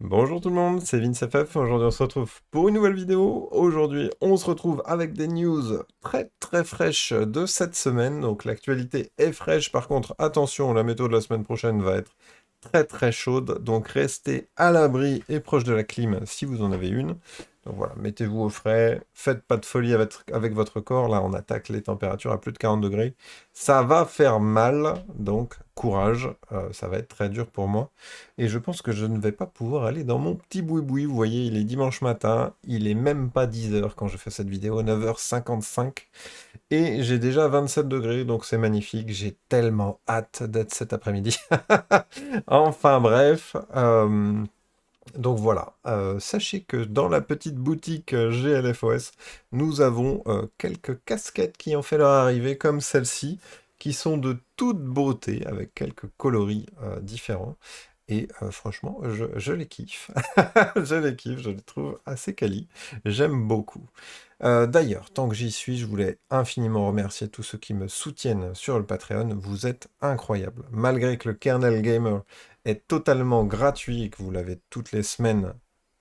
Bonjour tout le monde, c'est VinceFF. Aujourd'hui on se retrouve pour une nouvelle vidéo. Aujourd'hui on se retrouve avec des news très très fraîches de cette semaine. Donc l'actualité est fraîche, par contre attention, la météo de la semaine prochaine va être très très chaude. Donc restez à l'abri et proche de la clim si vous en avez une. Donc voilà, mettez-vous au frais, faites pas de folie avec votre corps. Là on attaque les températures à plus de 40 degrés. Ça va faire mal, donc courage, ça va être très dur pour moi. Et je pense que je ne vais pas pouvoir aller dans mon petit boui-boui. Vous voyez, il est dimanche matin, il est même pas 10 heures quand je fais cette vidéo, 9h55. Et j'ai déjà 27 degrés, donc c'est magnifique. J'ai tellement hâte d'être cet après-midi. Enfin bref, donc voilà. Sachez que dans la petite boutique GLFOS, nous avons quelques casquettes qui ont fait leur arrivée, comme celle-ci, qui sont de toute beauté, avec quelques coloris différents. Et franchement, je les kiffe. Je les kiffe, je les trouve assez quali. J'aime beaucoup. D'ailleurs, tant que j'y suis, je voulais infiniment remercier tous ceux qui me soutiennent sur le Patreon. Vous êtes incroyables. Malgré que le Kernel Gamer est totalement gratuit et que vous l'avez toutes les semaines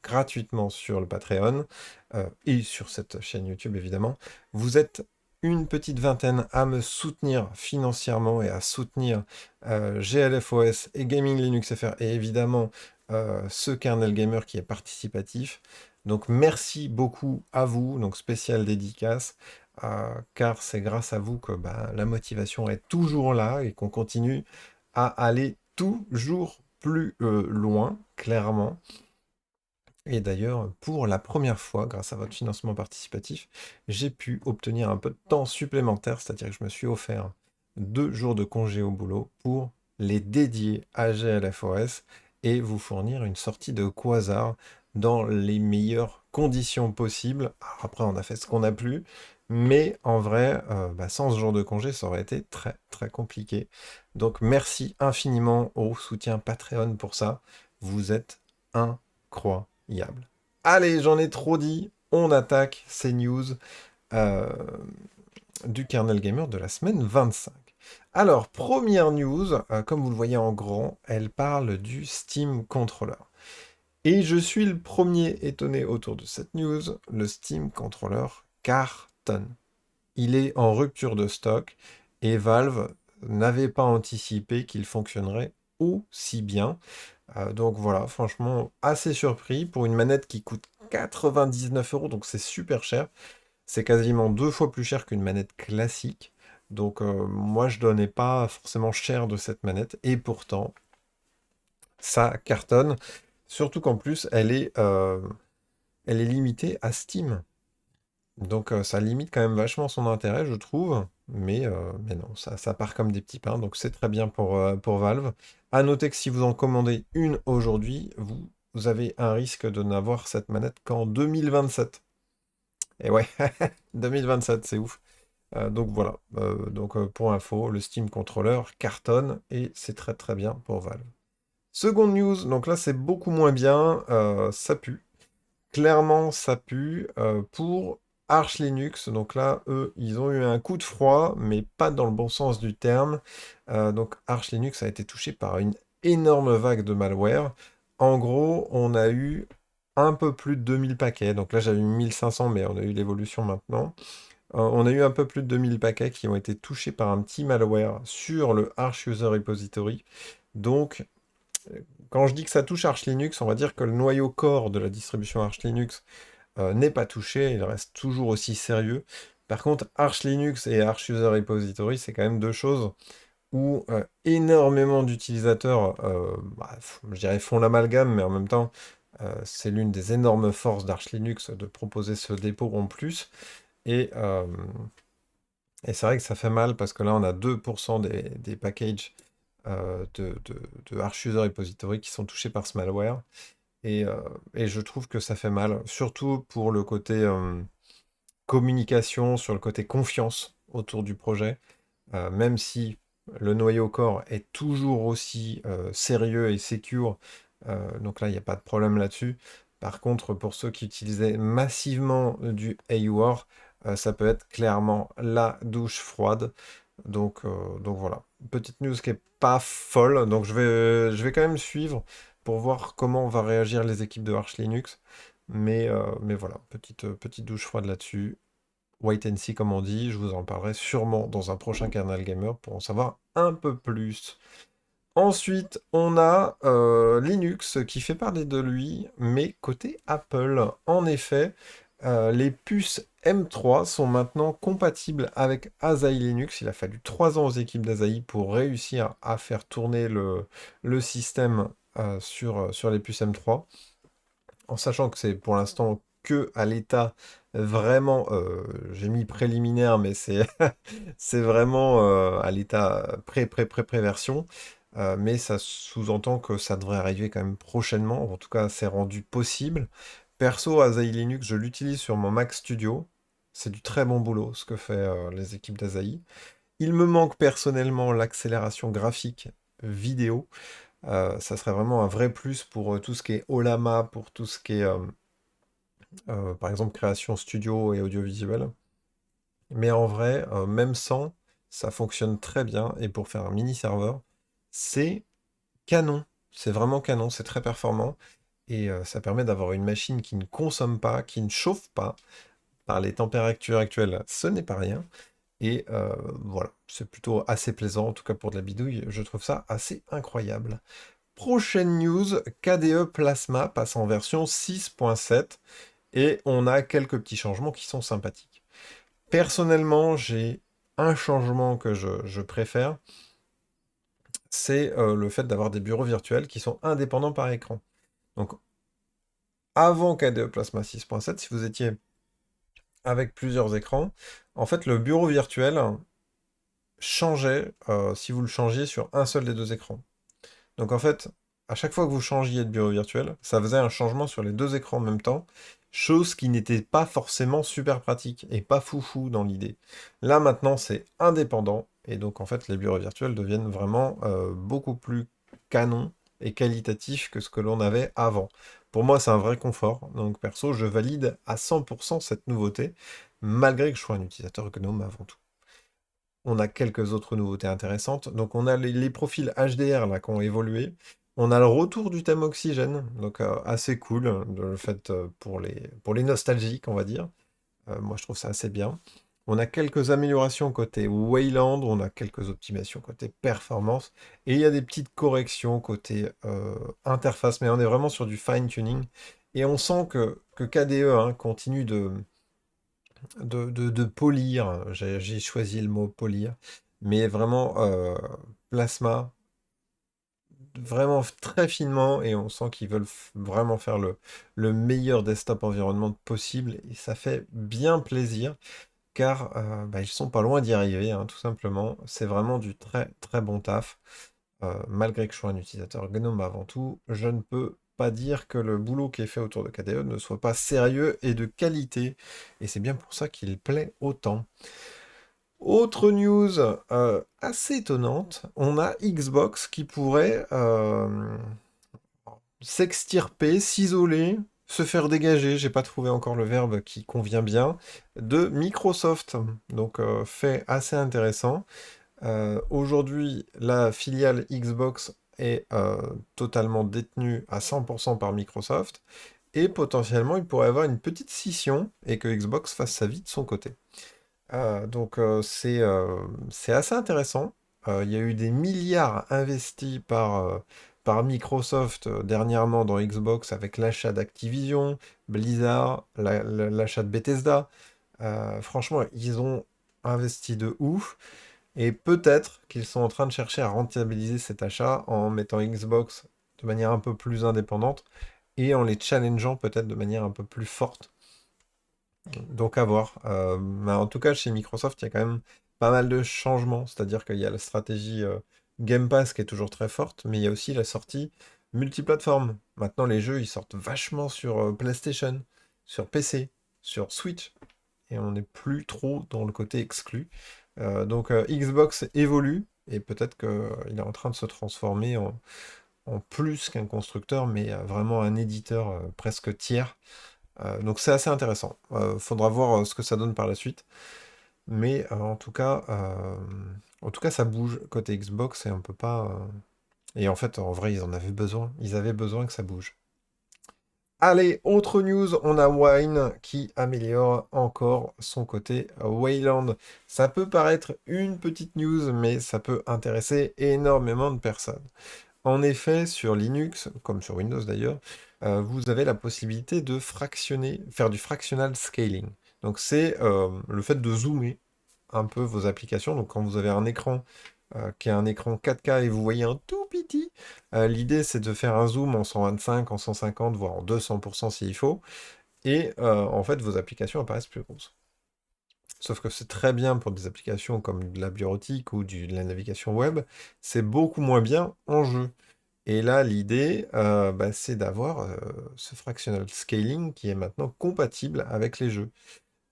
gratuitement sur le Patreon et sur cette chaîne YouTube évidemment, vous êtes une petite vingtaine à me soutenir financièrement et à soutenir GLFOS et Gaming Linux FR et évidemment ce Kernel Gamer qui est participatif. Donc merci beaucoup à vous, donc spécial dédicace, car c'est grâce à vous que bah, la motivation est toujours là et qu'on continue à aller toujours plus loin, clairement. Et d'ailleurs, pour la première fois, grâce à votre financement participatif, j'ai pu obtenir un peu de temps supplémentaire, c'est-à-dire que je me suis offert 2 jours de congé au boulot pour les dédier à GLFOS et vous fournir une sortie de Quasar dans les meilleures conditions possibles. Alors après, on a fait ce qu'on a pu, mais en vrai, bah, sans ce jour de congé, ça aurait été très très compliqué. Donc merci infiniment au soutien Patreon pour ça. Vous êtes incroyable. Allez, j'en ai trop dit. On attaque ces news euh, du Kernel Gamer de la semaine 25. Alors, première news, comme vous le voyez en grand, elle parle du Steam Controller. Et je suis le premier étonné autour de cette news, le Steam Controller cartonne. Il est en rupture de stock et Valve n'avait pas anticipé qu'il fonctionnerait aussi bien. Donc voilà, franchement, assez surpris pour une manette qui coûte 99 euros, donc c'est super cher. C'est quasiment 2 fois plus cher qu'une manette classique. Donc moi, je donnais pas forcément cher de cette manette, et pourtant, ça cartonne. Surtout qu'en plus, elle est limitée à Steam. Donc ça limite quand même vachement son intérêt, je trouve. Mais non, ça part comme des petits pains, donc c'est très bien pour Valve. À noter que si vous en commandez une aujourd'hui, vous avez un risque de n'avoir cette manette qu'en 2027. Et ouais, 2027, c'est ouf. Donc voilà, pour info, le Steam Controller cartonne et c'est très très bien pour Valve. Seconde news, donc là c'est beaucoup moins bien, ça pue. Clairement, ça pue pour Arch Linux. Donc là, eux, ils ont eu un coup de froid, mais pas dans le bon sens du terme. Donc Arch Linux a été touché par une énorme vague de malware. En gros, on a eu un peu plus de 2000 paquets. Donc là, j'avais mis 1500, mais on a eu l'évolution maintenant. On a eu un peu plus de 2000 paquets qui ont été touchés par un petit malware sur le Arch User Repository. Donc, quand je dis que ça touche Arch Linux, on va dire que le noyau core de la distribution Arch Linux n'est pas touché, il reste toujours aussi sérieux. Par contre, Arch Linux et Arch User Repository, c'est quand même deux choses où énormément d'utilisateurs, je dirais, font l'amalgame, mais en même temps, c'est l'une des énormes forces d'Arch Linux de proposer ce dépôt en plus. Et, euh, et c'est vrai que ça fait mal parce que là, on a 2% des packages de Arch User Repository qui sont touchés par ce malware. Et, euh, et je trouve que ça fait mal, surtout pour le côté communication, sur le côté confiance autour du projet, même si le noyau core est toujours aussi sérieux et secure, donc là, il n'y a pas de problème là-dessus. Par contre, pour ceux qui utilisaient massivement du AUR, ça peut être clairement la douche froide. Donc voilà. Petite news qui est pas folle, donc je vais quand même suivre. pour voir comment va réagir les équipes de Arch Linux. Mais voilà, petite douche froide là-dessus. Wait and see, comme on dit. Je vous en parlerai sûrement dans un prochain Kernel Gamer pour en savoir un peu plus. Ensuite, on a Linux qui fait parler de lui, mais côté Apple. En effet, les puces M3 sont maintenant compatibles avec Asahi Linux. Il a fallu 3 ans aux équipes d'Asahi pour réussir à faire tourner le système sur les puces M3, en sachant que c'est pour l'instant que à l'état vraiment, j'ai mis préliminaire, mais c'est c'est vraiment à l'état pré-version. Mais ça sous-entend que ça devrait arriver quand même prochainement. En tout cas, c'est rendu possible. Perso, Asahi Linux, je l'utilise sur mon Mac Studio. C'est du très bon boulot ce que fait les équipes d'Asahi. Il me manque personnellement l'accélération graphique vidéo. Ça serait vraiment un vrai plus pour tout ce qui est Olama, pour tout ce qui est, par exemple, création studio et audiovisuel. Mais en vrai, même sans, ça fonctionne très bien. Et pour faire un mini serveur, c'est canon. C'est vraiment canon, c'est très performant. Et ça permet d'avoir une machine qui ne consomme pas, qui ne chauffe pas. Par les températures actuelles, ce n'est pas rien. Et voilà, c'est plutôt assez plaisant, en tout cas pour de la bidouille, je trouve ça assez incroyable. Prochaine news, KDE Plasma passe en version 6.7 et on a quelques petits changements qui sont sympathiques. Personnellement, j'ai un changement que je préfère, c'est le fait d'avoir des bureaux virtuels qui sont indépendants par écran. Donc avant KDE Plasma 6.7, si vous étiez avec plusieurs écrans, en fait le bureau virtuel changeait si vous le changiez sur un seul des deux écrans. Donc en fait, à chaque fois que vous changiez de bureau virtuel, ça faisait un changement sur les deux écrans en même temps, chose qui n'était pas forcément super pratique et pas foufou dans l'idée. Là maintenant, c'est indépendant et donc en fait, les bureaux virtuels deviennent vraiment beaucoup plus canons et qualitatifs que ce que l'on avait avant. Pour moi, c'est un vrai confort. Donc perso, je valide à 100% cette nouveauté, malgré que je sois un utilisateur GNOME avant tout. On a quelques autres nouveautés intéressantes. Donc on a les profils HDR là qui ont évolué. On a le retour du thème oxygène, donc assez cool, le fait pour les nostalgiques, on va dire. Moi je trouve ça assez bien. On a quelques améliorations côté Wayland, on a quelques optimisations côté performance, et il y a des petites corrections côté interface, mais on est vraiment sur du fine-tuning. Et on sent que KDE hein, continue de polir, j'ai choisi le mot polir, mais vraiment Plasma, vraiment très finement, et on sent qu'ils veulent vraiment faire le meilleur desktop environnement possible, et ça fait bien plaisir, car bah, ils sont pas loin d'y arriver, hein, tout simplement. C'est vraiment du très très bon taf. Malgré que je sois un utilisateur GNOME avant tout, je ne peux pas dire que le boulot qui est fait autour de KDE ne soit pas sérieux et de qualité. Et c'est bien pour ça qu'il plaît autant. Autre news assez étonnante, on a Xbox qui pourrait s'extirper, s'isoler, se faire dégager, j'ai pas trouvé encore le verbe qui convient bien, de Microsoft. Donc fait assez intéressant. Aujourd'hui, la filiale Xbox est totalement détenue à 100% par Microsoft et potentiellement il pourrait y avoir une petite scission et que Xbox fasse sa vie de son côté. Donc c'est assez intéressant. Il y a eu des milliards investis par Microsoft dernièrement dans Xbox avec l'achat d'Activision, Blizzard, l'achat de Bethesda. Franchement, ils ont investi de ouf. Et peut-être qu'ils sont en train de chercher à rentabiliser cet achat en mettant Xbox de manière un peu plus indépendante et en les challengeant peut-être de manière un peu plus forte. Donc à voir. Mais en tout cas, chez Microsoft, il y a quand même pas mal de changements. C'est-à-dire qu'il y a la stratégie Game Pass qui est toujours très forte, mais il y a aussi la sortie multiplateforme. Maintenant, les jeux, ils sortent vachement sur PlayStation, sur PC, sur Switch, et on n'est plus trop dans le côté exclu. Donc Xbox évolue, et peut-être qu'il est en train de se transformer en plus qu'un constructeur, mais vraiment un éditeur presque tiers. Donc c'est assez intéressant. Faudra voir ce que ça donne par la suite. Mais en tout cas, ça bouge côté Xbox et on peut pas. Et en fait, en vrai, ils en avaient besoin. Ils avaient besoin que ça bouge. Allez, autre news, on a Wine qui améliore encore son côté Wayland. Ça peut paraître une petite news, mais ça peut intéresser énormément de personnes. En effet, sur Linux, comme sur Windows d'ailleurs, vous avez la possibilité de fractionner, faire du fractional scaling. Donc c'est le fait de zoomer un peu vos applications. Donc quand vous avez un écran qui est un écran 4K et vous voyez un tout petit, l'idée c'est de faire un zoom en 125, en 150, voire en 200% s'il faut, et en fait vos applications apparaissent plus grosses. Sauf que c'est très bien pour des applications comme de la bureautique ou de la navigation web, c'est beaucoup moins bien en jeu. Et là, l'idée, c'est d'avoir ce fractional scaling qui est maintenant compatible avec les jeux.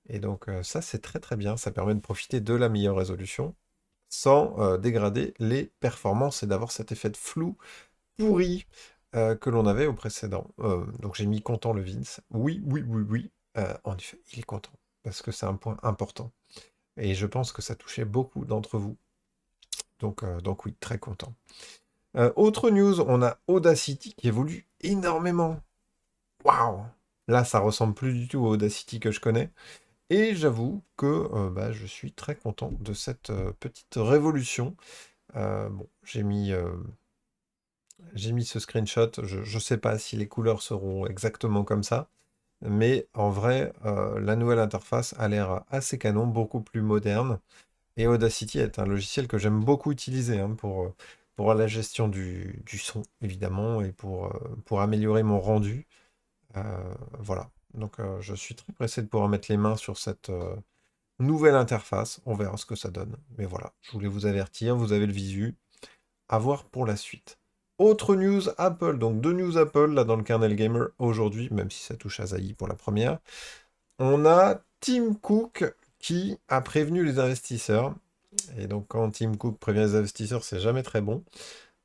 Et donc ça, c'est très très bien. Ça permet de profiter de la meilleure résolution sans dégrader les performances et d'avoir cet effet de flou pourri que l'on avait au précédent. Donc j'ai mis content le Vince. Oui, oui, oui, oui. En effet, il est content parce que c'est un point important. Et je pense que ça touchait beaucoup d'entre vous. Donc oui, très content. Autre news, on a Audacity qui évolue énormément. Waouh! Là, ça ressemble plus du tout au Audacity que je connais. Et j'avoue que je suis très content de cette petite révolution. Bon, j'ai mis ce screenshot. Je ne sais pas si les couleurs seront exactement comme ça. Mais en vrai, la nouvelle interface a l'air assez canon, beaucoup plus moderne. Et Audacity est un logiciel que j'aime beaucoup utiliser hein, pour la gestion du son, évidemment, et pour améliorer mon rendu. Voilà. Donc, je suis très pressé de pouvoir mettre les mains sur cette nouvelle interface. On verra ce que ça donne. Mais voilà, je voulais vous avertir, vous avez le visu. À voir pour la suite. Autre news Apple, donc deux news Apple là dans le kernel gamer aujourd'hui, même si ça touche à Zaï pour la première. On a Tim Cook qui a prévenu les investisseurs. Et donc, quand Tim Cook prévient les investisseurs, c'est jamais très bon.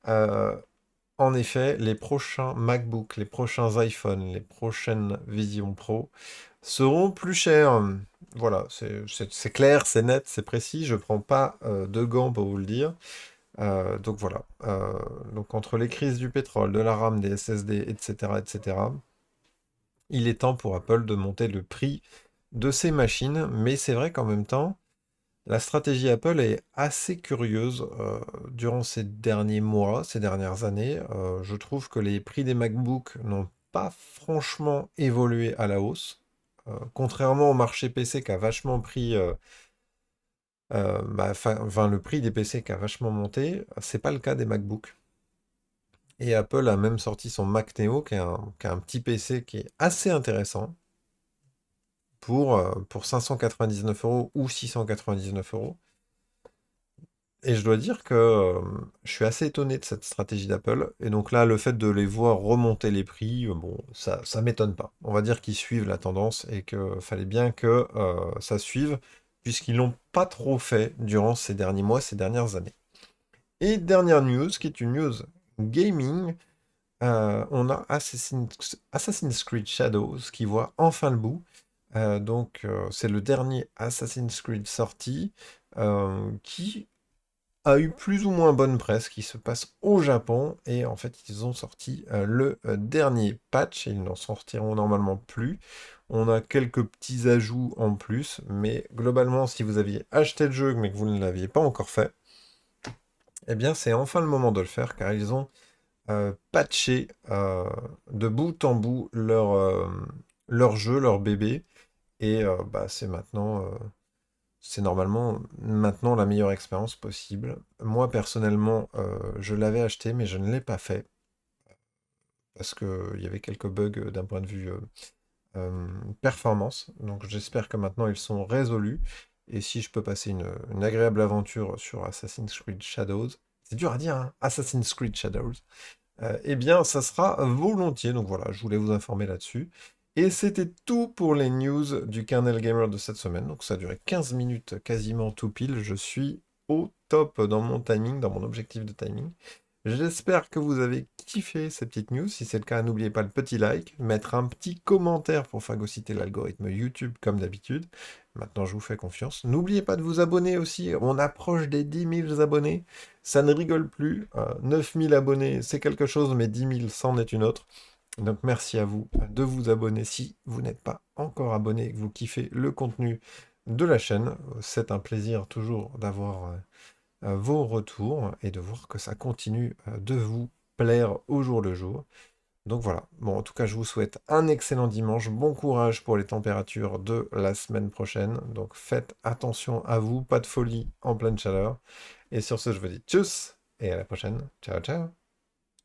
Euh, En effet, les prochains MacBook, les prochains iPhone, les prochaines Vision Pro seront plus chers. Voilà, c'est clair, c'est net, c'est précis. Je prends pas de gants pour vous le dire. Donc voilà. Donc entre les crises du pétrole, de la RAM, des SSD, etc., etc., il est temps pour Apple de monter le prix de ces machines. Mais c'est vrai qu'en même temps, la stratégie Apple est assez curieuse durant ces derniers mois, ces dernières années. Je trouve que les prix des MacBook n'ont pas franchement évolué à la hausse. Contrairement au marché PC qui a vachement pris, le prix des PC qui a vachement monté, c'est pas le cas des MacBook. Et Apple a même sorti son Mac Neo, qui est un petit PC qui est assez intéressant pour 599 € ou 699 €. Et je dois dire que je suis assez étonné de cette stratégie d'Apple. Et donc là, le fait de les voir remonter les prix, bon, ça m'étonne pas. On va dire qu'ils suivent la tendance et qu'il fallait bien que ça suive, puisqu'ils l'ont pas trop fait durant ces derniers mois, ces dernières années. Et dernière news, qui est une news gaming, on a Assassin's Creed Shadows qui voit enfin le bout. C'est le dernier Assassin's Creed sorti qui a eu plus ou moins bonne presse, qui se passe au Japon. Et en fait, ils ont sorti le dernier patch et ils n'en sortiront normalement plus. On a quelques petits ajouts en plus, mais globalement, si vous aviez acheté le jeu mais que vous ne l'aviez pas encore fait, eh bien, c'est enfin le moment de le faire car ils ont patcher de bout en bout leur jeu, leur bébé. Et c'est normalement maintenant la meilleure expérience possible. Moi, personnellement, je l'avais acheté, mais je ne l'ai pas fait parce qu'il y avait quelques bugs d'un point de vue euh, performance. Donc, j'espère que maintenant ils sont résolus. Et si je peux passer une agréable aventure sur Assassin's Creed Shadows, c'est dur à dire, hein, Assassin's Creed Shadows, eh bien, ça sera volontiers. Donc voilà, je voulais vous informer là-dessus. Et c'était tout pour les news du Kernel Gamer de cette semaine. Donc ça a duré 15 minutes quasiment tout pile. Je suis au top dans mon timing, dans mon objectif de timing. J'espère que vous avez kiffé ces petites news. Si c'est le cas, n'oubliez pas le petit like, mettre un petit commentaire pour phagocyter l'algorithme YouTube comme d'habitude. Maintenant, je vous fais confiance. N'oubliez pas de vous abonner aussi. On approche des 10 000 abonnés. Ça ne rigole plus. 9 000 abonnés, c'est quelque chose, mais 10 000, c'en est une autre. Donc merci à vous de vous abonner si vous n'êtes pas encore abonné et que vous kiffez le contenu de la chaîne. C'est un plaisir toujours d'avoir vos retours et de voir que ça continue de vous plaire au jour le jour. Donc voilà, bon en tout cas je vous souhaite un excellent dimanche, bon courage pour les températures de la semaine prochaine, donc faites attention à vous, pas de folie en pleine chaleur, et sur ce je vous dis tchuss, et à la prochaine, ciao ciao.